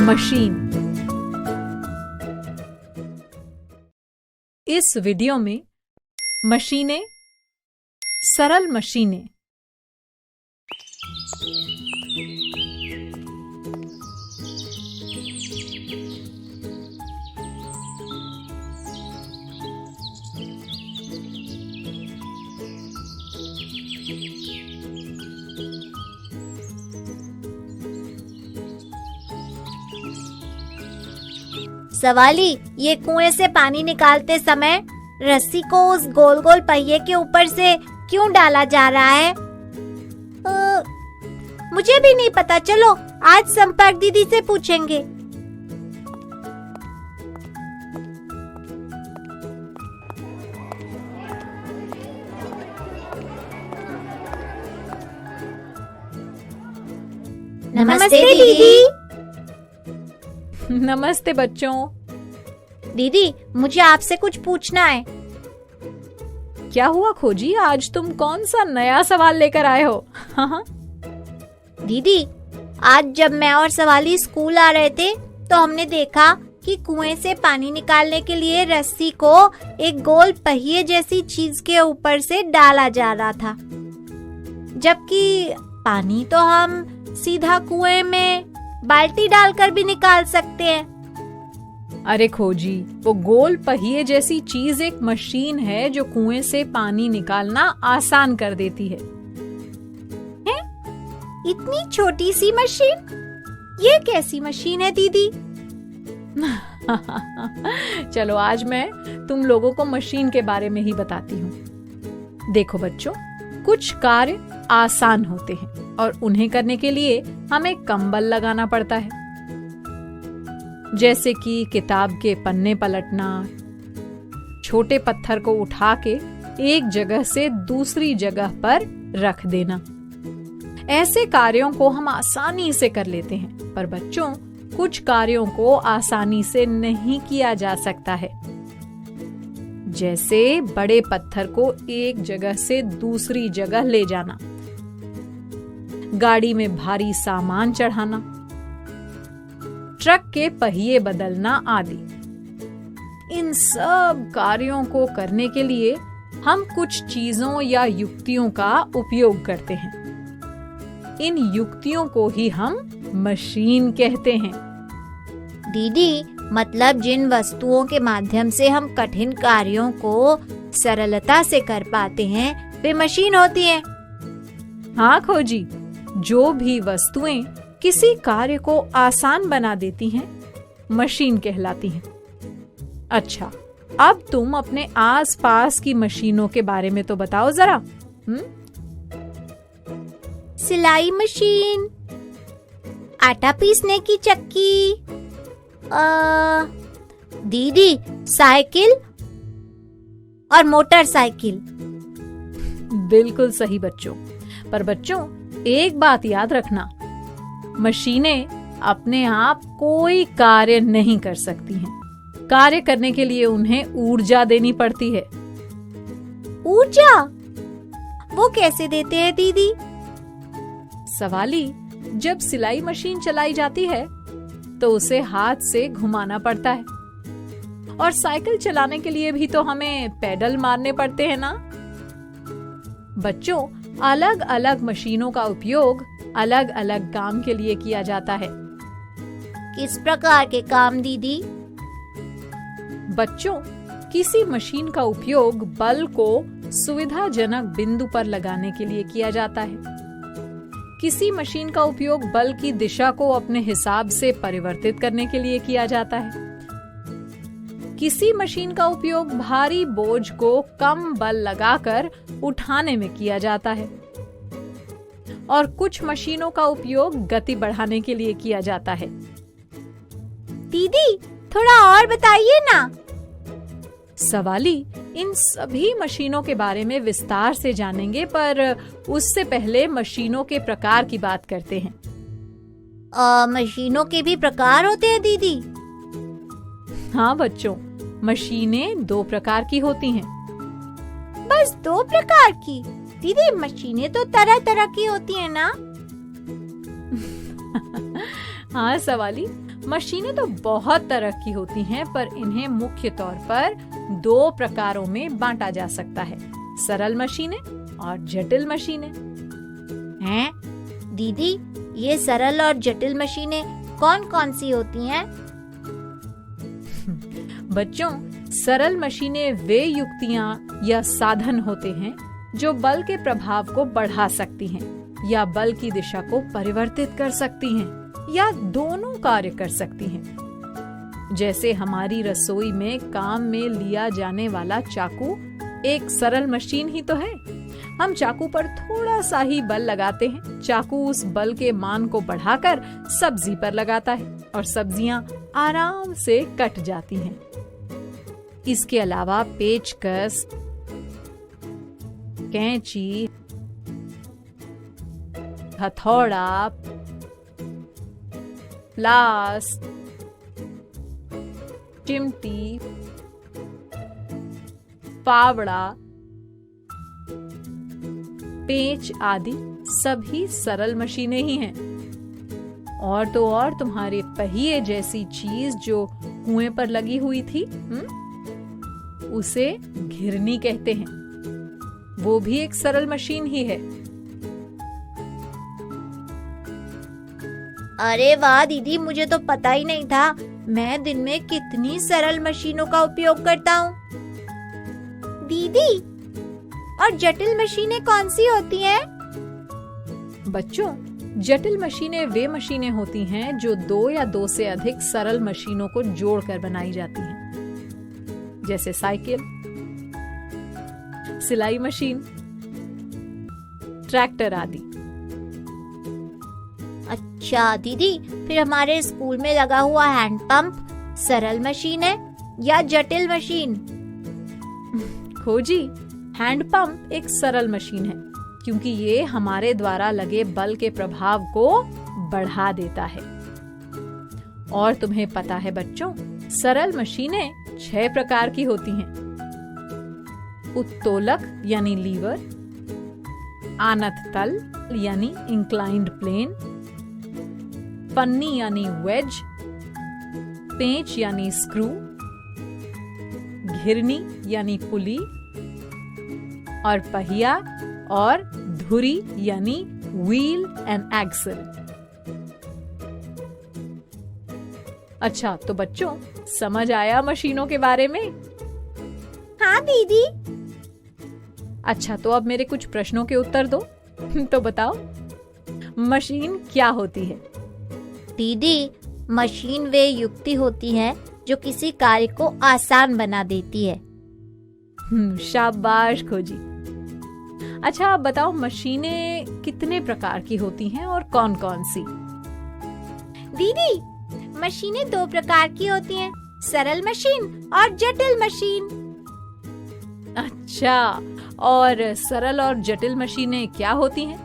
Machine. इस video में मशीनें, सरल मशीनें। सवाली, ये कुएं से पानी निकालते समय रस्सी को उस गोल गोल पहिए के ऊपर से क्यों डाला जा रहा है? मुझे भी नहीं पता। चलो आज संपर्क दीदी से पूछेंगे। नमस्ते दीदी। नमस्ते बच्चों। दीदी, मुझे आपसे कुछ पूछना है। क्या हुआ खोजी, आज तुम कौन सा नया सवाल लेकर आए हो? हाँ। दीदी, आज जब मैं और सवाली स्कूल आ रहे थे तो हमने देखा कि कुएं से पानी निकालने के लिए रस्सी को एक गोल पहिए जैसी चीज के ऊपर से डाला जा रहा था, जबकि पानी तो हम सीधा कुएं में बाल्टी डालकर भी निकाल सकते हैं। अरे खोजी, वो गोल पहिए जैसी चीज एक मशीन है जो कुएं से पानी निकालना आसान कर देती है। इतनी छोटी सी मशीन? ये कैसी मशीन है दीदी? चलो आज मैं तुम लोगों को मशीन के बारे में ही बताती हूँ। देखो बच्चों, कुछ कार्य आसान होते हैं और उन्हें करने के लिए हमें कंबल लगाना पड़ता है, जैसे कि किताब के पन्ने पलटना, छोटे पत्थर को उठा के एक जगह से दूसरी जगह पर रख देना। ऐसे कार्यों को हम आसानी से कर लेते हैं, पर बच्चों कुछ कार्यों को आसानी से नहीं किया जा सकता है, जैसे बड़े पत्थर को एक जगह से दूसरी जगह ले जाना, गाड़ी में भारी सामान चढ़ाना, ट्रक के पहिए बदलना आदि। इन सब कार्यों को करने के लिए हम कुछ चीजों या युक्तियों का उपयोग करते हैं। इन युक्तियों को ही हम मशीन कहते हैं। दीदी, मतलब जिन वस्तुओं के माध्यम से हम कठिन कार्यों को सरलता से कर पाते हैं वे मशीन होती हैं। हाँ खोजी, जो भी वस्तुएं किसी कार्य को आसान बना देती हैं, मशीन कहलाती हैं। अच्छा, अब तुम अपने आसपास की मशीनों के बारे में तो बताओ जरा। सिलाई मशीन, आटा पीसने की चक्की, दीदी साइकिल और मोटरसाइकिल। बिल्कुल सही बच्चों। पर बच्चों एक बात याद रखना, मशीनें अपने आप कोई कार्य नहीं कर सकती हैं। कार्य करने के लिए उन्हें ऊर्जा देनी पड़ती है। ऊर्जा? वो कैसे देते हैं दीदी? सवाली, जब सिलाई मशीन चलाई जाती है तो उसे हाथ से घुमाना पड़ता है, और साइकिल चलाने के लिए भी तो हमें पेडल मारने पड़ते हैं ना। बच्चों, अलग अलग मशीनों का उपयोग अलग अलग काम के लिए किया जाता है। किस प्रकार के काम दीदी? बच्चों, किसी मशीन का उपयोग बल को सुविधाजनक बिंदु पर लगाने के लिए किया जाता है। किसी मशीन का उपयोग बल की दिशा को अपने हिसाब से परिवर्तित करने के लिए किया जाता है। किसी मशीन का उपयोग भारी बोझ को कम बल लगाकर उठाने में किया जाता है और कुछ मशीनों का उपयोग गति बढ़ाने के लिए किया जाता है। दीदी, थोड़ा और बताइए ना। सवाली इन सभी मशीनों के बारे में विस्तार से जानेंगे, पर उससे पहले मशीनों के प्रकार की बात करते हैं। मशीनों के भी प्रकार होते हैं दीदी? हाँ बच्चों, मशीनें 2 प्रकार की होती हैं। बस 2 प्रकार की? दीदी, मशीनें तो तरह तरह की होती हैं ना? हाँ सवाली, मशीनें तो बहुत तरह की होती हैं, पर इन्हें मुख्य तौर पर 2 प्रकारों में बांटा जा सकता है, सरल मशीनें और जटिल मशीनें। हैं? दीदी, ये सरल और जटिल मशीनें कौन कौन सी होती हैं? बच्चों, सरल मशीनें वे युक्तियां या साधन होते हैं जो बल के प्रभाव को बढ़ा सकती हैं या बल की दिशा को परिवर्तित कर सकती हैं या दोनों कार्य कर सकती हैं। जैसे हमारी रसोई में काम में लिया जाने वाला चाकू एक सरल मशीन ही तो है। हम चाकू पर थोड़ा सा ही बल लगाते हैं, चाकू उस बल के मान को बढ़ाकर सब्जी पर लगाता है और सब्जियां आराम से कट जाती हैं। इसके अलावा पेचकस, कैंची, हथौड़ा, प्लास, चिमटी, फावड़ा, पेंच आदि सभी सरल मशीनें ही हैं। और तो और तुम्हारे पहिए जैसी चीज जो कुएं पर लगी हुई थी, उसे घिरनी कहते हैं, वो भी एक सरल मशीन ही है। अरे वाह दीदी, मुझे तो पता ही नहीं था। मैं दिन में कितनी सरल मशीनों का उपयोग करता हूँ। दीदी, और जटिल मशीनें कौन सी होती हैं? बच्चों, जटिल मशीनें वे मशीनें होती हैं जो 2 या 2 से अधिक सरल मशीनों को जोड़कर बनाई जाती हैं, जैसे साइकिल, सिलाई मशीन, ट्रैक्टर आदि। अच्छा दीदी, फिर हमारे स्कूल में लगा हुआ हैंडपंप सरल मशीन है या जटिल मशीन? खोजी, हैंडपंप एक सरल मशीन है क्योंकि ये हमारे द्वारा लगे बल के प्रभाव को बढ़ा देता है। और तुम्हें पता है बच्चों, सरल मशीनें 6 प्रकार की होती हैं। उत्तोलक यानी लीवर, आनत तल यानी इंक्लाइंड प्लेन, पन्नी यानी वेज, पेंच यानी स्क्रू, घिरनी यानी पुली, और पहिया और धुरी यानी व्हील एंड एक्सल। अच्छा, तो बच्चों समझ आया मशीनों के बारे में? हाँ दीदी। अच्छा, तो अब मेरे कुछ प्रश्नों के उत्तर दो। तो बताओ, मशीन क्या होती है? दीदी, मशीन वे युक्ति होती है जो किसी कार्य को आसान बना देती है। शाबाश खोजी। अच्छा, आप बताओ, मशीनें कितने प्रकार की होती हैं और कौन कौन सी? दीदी, मशीनें 2 प्रकार की होती हैं, सरल मशीन और जटिल मशीन। अच्छा, और सरल और जटिल मशीनें क्या होती हैं?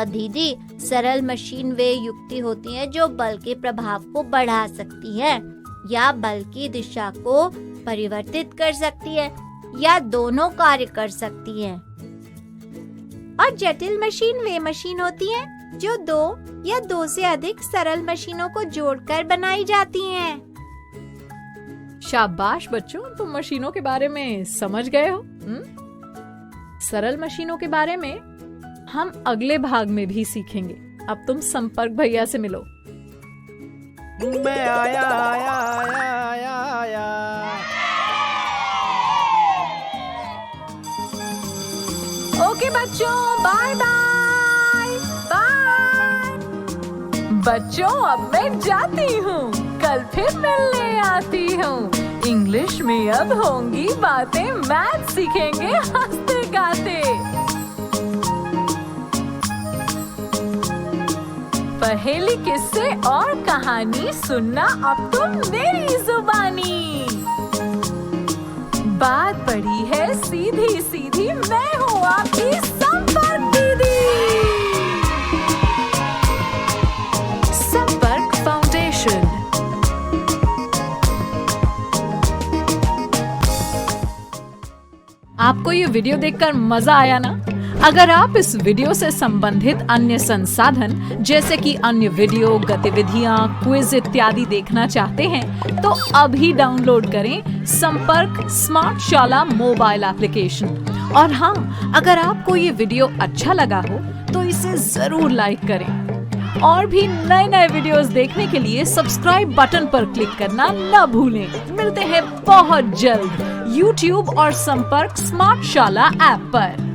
दीदी, सरल मशीन वे युक्ति होती है जो बल के प्रभाव को बढ़ा सकती है या बल की दिशा को परिवर्तित कर सकती है या दोनों कार्य कर सकती है। और जटिल मशीन वे मशीन होती है जो 2 या 2 से अधिक सरल मशीनों को जोड़कर बनाई जाती हैं। शाबाश बच्चों, तुम मशीनों के बारे में समझ गए हो। सरल मशीनों के बारे में हम अगले भाग में भी सीखेंगे। अब तुम संपर्क भैया से मिलो। मैं आया आया आया आया आया। ओके बच्चों, बाय बाय बाय। बच्चों अब मैं जाती हूँ, कल फिर मिलने आती हूँ। इंग्लिश में अब होंगी बातें, मैथ सीखेंगे हंसते गाते। पहेली, किस्से और कहानी सुनना अब तुम मेरी जुबानी। बात पड़ी है सीधी सीधी, मैं हूँ आपकी संपर्क दीदी। संपर्क फाउंडेशन। आपको ये वीडियो देखकर मजा आया ना? अगर आप इस वीडियो से संबंधित अन्य संसाधन जैसे कि अन्य वीडियो, गतिविधियां, क्विज इत्यादि देखना चाहते हैं तो अभी डाउनलोड करें संपर्क स्मार्ट शाला मोबाइल एप्लीकेशन। और हाँ, अगर आपको ये वीडियो अच्छा लगा हो तो इसे जरूर लाइक करें। और भी नए नए वीडियोस देखने के लिए सब्सक्राइब बटन पर क्लिक करना न भूलें। मिलते हैं बहुत जल्द YouTube और संपर्क स्मार्ट शाला ऐप पर।